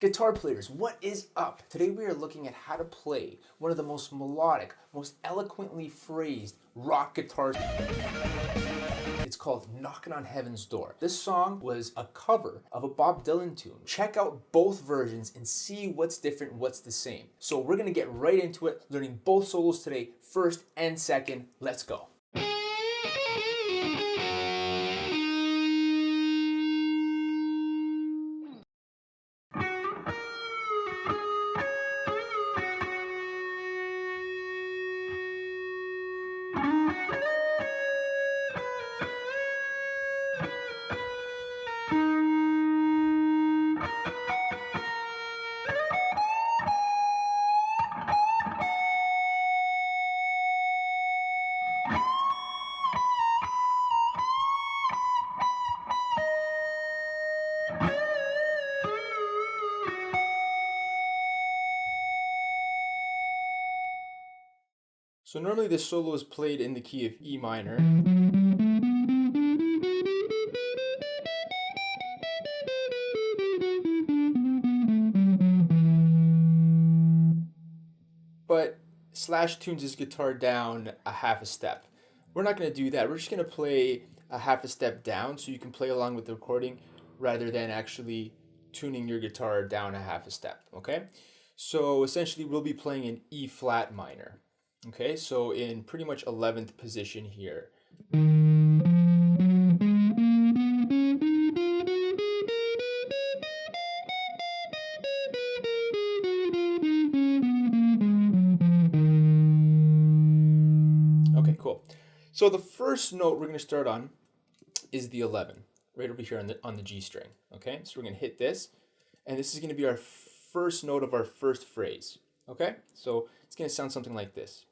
Guitar players, what is up? Today we are looking at how to play one of the most melodic, most eloquently phrased rock guitars. It's called Knockin' on Heaven's Door. This song was a cover of a Bob Dylan tune. Check out both versions and see what's different, what's the same. So we're gonna get right into it, learning both solos today, first and second. Let's go. So normally this solo is played in the key of E minor. But Slash tunes his guitar down a half a step. We're not going to do that. We're just going to play a half a step down so you can play along with the recording rather than actually tuning your guitar down a half a step, okay? So essentially we'll be playing in E flat minor. Okay, so in pretty much 11th position here. Okay, cool. So the first note we're going to start on is the 11, right over here on the G string. Okay, so we're going to hit this, and this is going to be our first note of our first phrase. Okay, so it's going to sound something like this.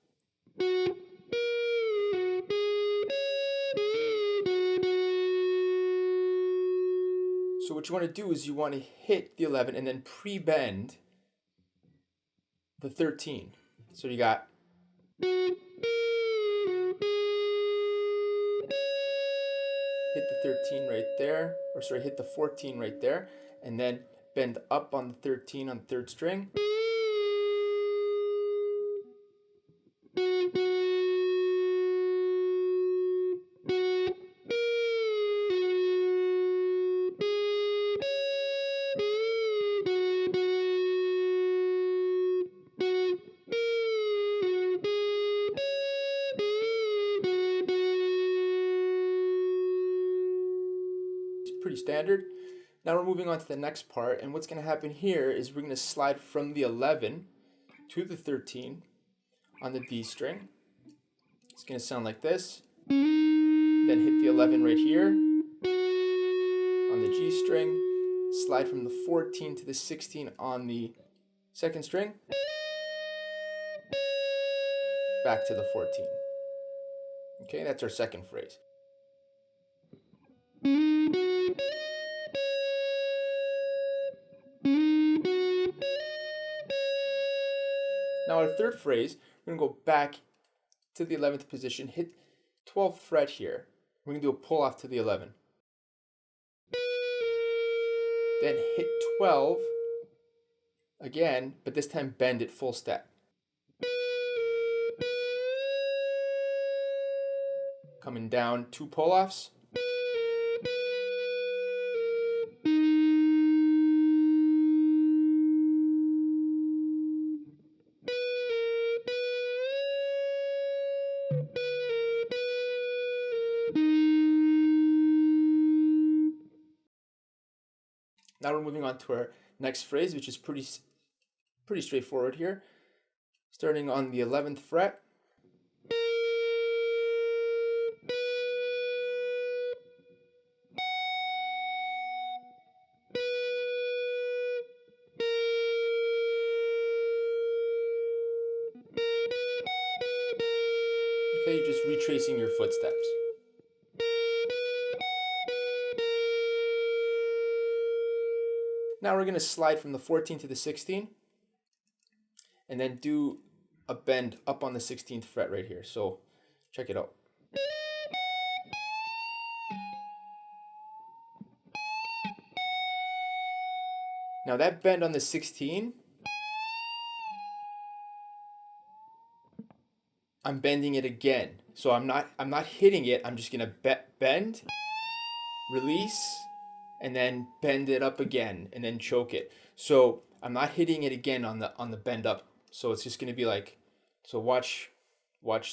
So what you want to do is you want to hit the 11 and then pre-bend the 13. So you got hit the 13 right there, or sorry, hit the 14 right there, and then bend up on the 13 on the third string. Pretty standard. Now we're moving on to the next part, and what's going to happen here is we're going to slide from the 11 to the 13 on the D string. It's going to sound like this. Then hit the 11 right here on the G string. Slide from the 14 to the 16 on the second string. Back to the 14. Okay, that's our second phrase. Now our third phrase, we're going to go back to the 11th position, hit 12th fret here. We're going to do a pull off to the 11. Then hit 12 again, but this time bend it full step. Coming down, 2 pull offs. Now we're moving on to our next phrase, which is pretty straightforward here. Starting on the 11th fret. Okay, you're just retracing your footsteps. Now we're going to slide from the 14 to the 16 and then do a bend up on the 16th fret right here. So check it out. Now that bend on the 16, I'm bending it again. So I'm not hitting it. I'm just gonna bend, release, and then bend it up again, and then choke it. So I'm not hitting it again on the bend up. So it's just gonna be like, so watch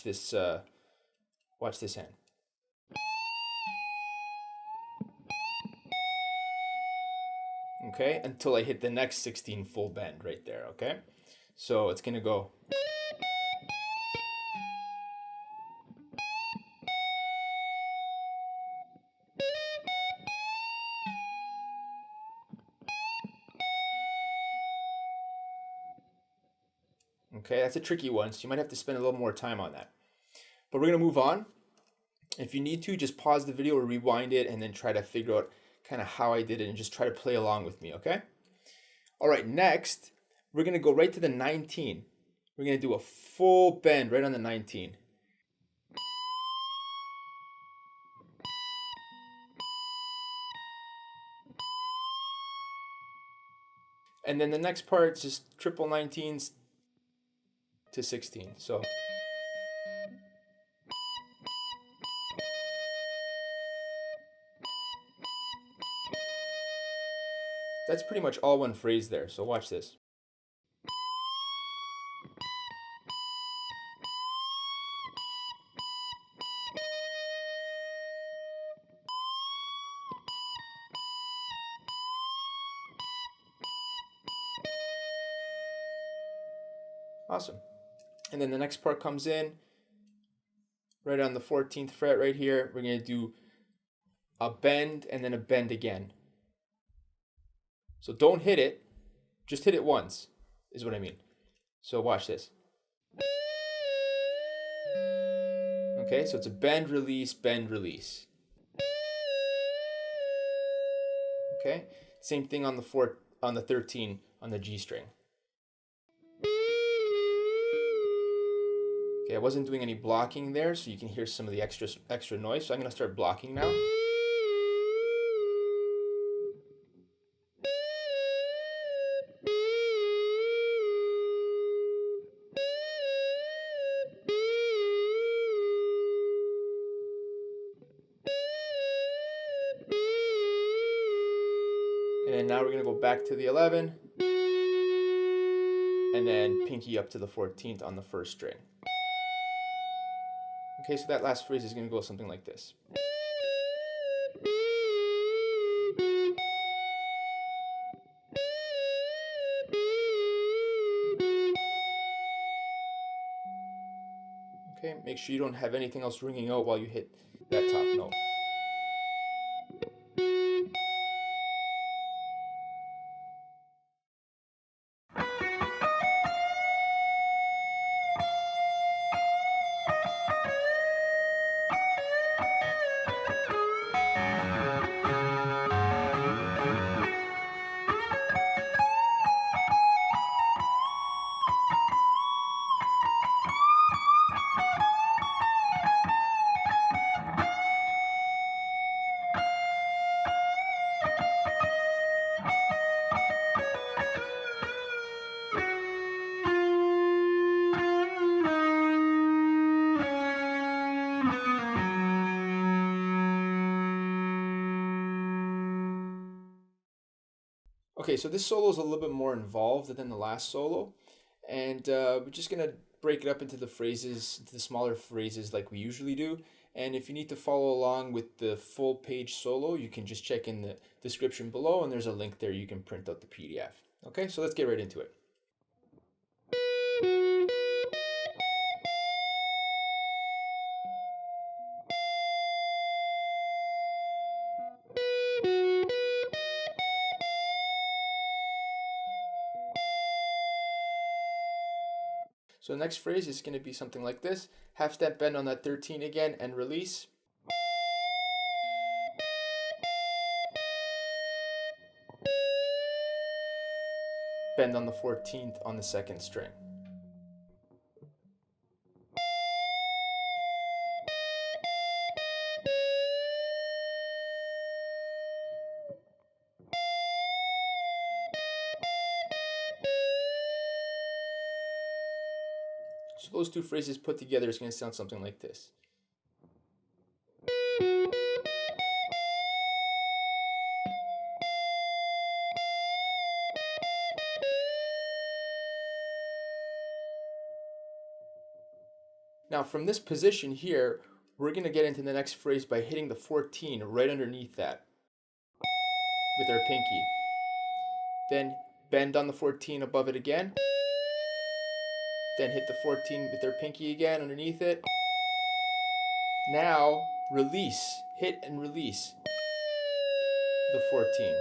this hand. Okay, until I hit the next 16 full bend right there. Okay, so it's gonna go. Okay, that's a tricky one, so you might have to spend a little more time on that. But we're gonna move on. If you need to, just pause the video or rewind it and then try to figure out kind of how I did it and just try to play along with me, okay? All right, next, we're gonna go right to the 19. We're gonna do a full bend right on the 19. And then the next part is just triple 19s to 16. So that's pretty much all one phrase there. So watch this. Awesome. And then the next part comes in right on the 14th fret right here. We're going to do a bend and then a bend again. So don't hit it, just hit it once is what I mean. So watch this. Okay, so it's a bend, release, bend, release. Okay, same thing on the 13 on the G string. Okay, I wasn't doing any blocking there, so you can hear some of the extra noise. So I'm going to start blocking now. And now we're going to go back to the 11. And then pinky up to the 14th on the first string. Okay, so that last phrase is going to go something like this. Okay, make sure you don't have anything else ringing out while you hit that top note. Okay, so this solo is a little bit more involved than the last solo, and we're just gonna break it up into the phrases, into the smaller phrases like we usually do. And if you need to follow along with the full page solo, you can just check in the description below, and there's a link there you can print out the PDF. Okay, so let's get right into it. So the next phrase is going to be something like this. Half step bend on that 13 again and release. Bend on the 14th on the second string. So those two phrases put together is going to sound something like this. Now from this position here, we're going to get into the next phrase by hitting the 14 right underneath that with our pinky. Then bend on the 14 above it again. Then hit the 14 with our pinky again underneath it. Now release, hit and release the 14.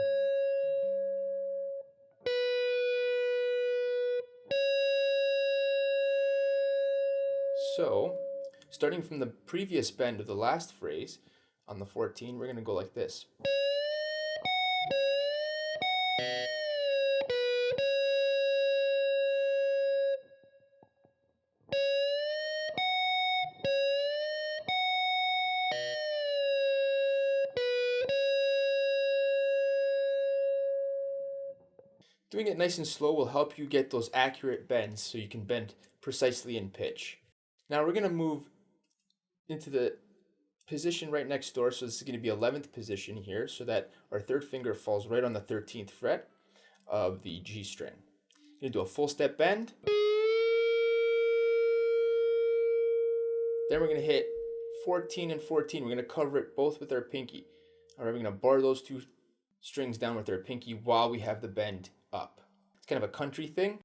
So, starting from the previous bend of the last phrase on the 14, we're going to go like this. Doing it nice and slow will help you get those accurate bends so you can bend precisely in pitch. Now we're going to move into the position right next door, so this is going to be 11th position here, so that our third finger falls right on the 13th fret of the G string. We're going to do a full step bend. Then we're going to hit 14 and 14. We're going to cover it both with our pinky. All right, we're going to bar those two strings down with our pinky while we have the bend up. It's kind of a country thing.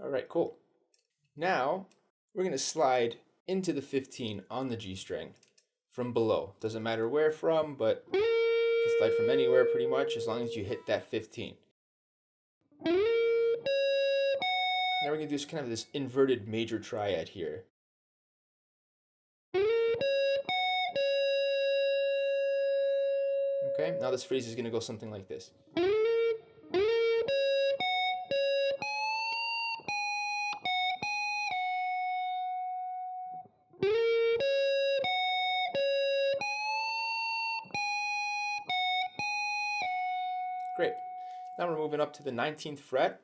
All right, cool. Now we're going to slide into the 15 on the G string from below. Doesn't matter where from, but you can slide from anywhere pretty much as long as you hit that 15. Now we're going to do kind of this inverted major triad here. Okay, now this phrase is going to go something like this. Great. Now we're moving up to the 19th fret.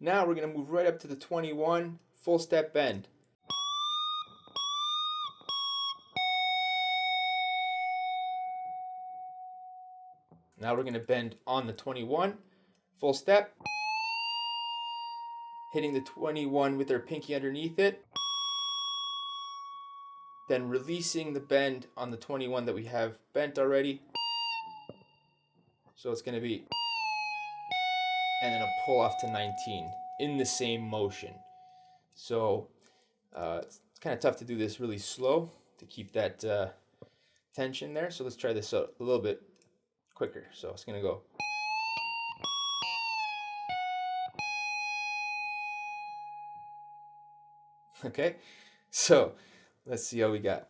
Now we're going to move right up to the 21, full step bend. Now we're going to bend on the 21, full step, hitting the 21 with our pinky underneath it, then releasing the bend on the 21 that we have bent already. So it's going to be, and then a pull off to 19 in the same motion. So it's kind of tough to do this really slow to keep that tension there. So let's try this out a little bit quicker. So it's going to go. Okay, so let's see how we got.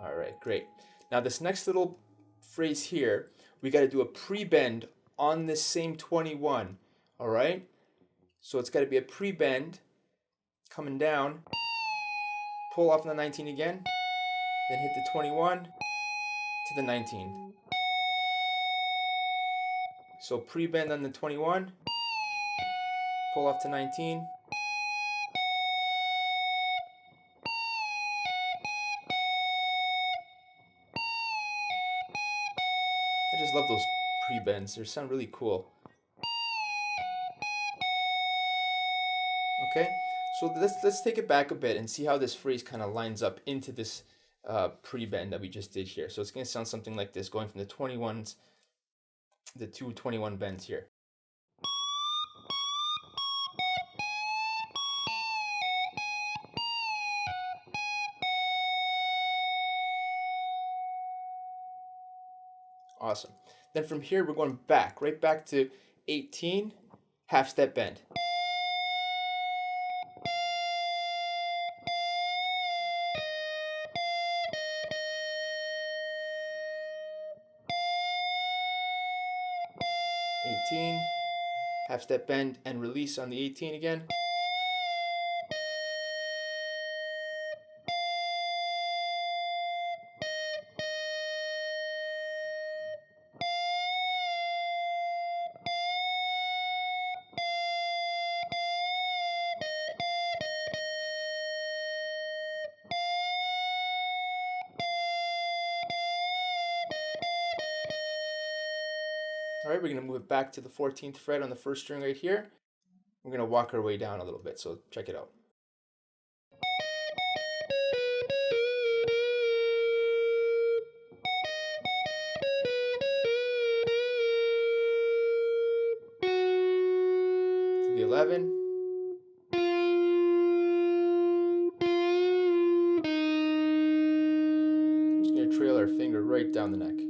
All right, great. Now this next little phrase here, we got to do a pre-bend on this same 21. All right, so it's got to be a pre-bend coming down, pull off on the 19 again, then hit the 21 to the 19. So pre-bend on the 21, pull off to 19. I just love those pre-bends. They sound really cool. Okay, so let's take it back a bit and see how this phrase kind of lines up into this pre-bend that we just did here. So it's going to sound something like this, going from the 21s, the two 21 bends here. Then from here, we're going back, right back to 18, half step bend. 18, half step bend and release on the 18 again. All right, we're going to move it back to the 14th fret on the first string right here. We're going to walk our way down a little bit, so check it out. To the 11. We're just going to trail our finger right down the neck.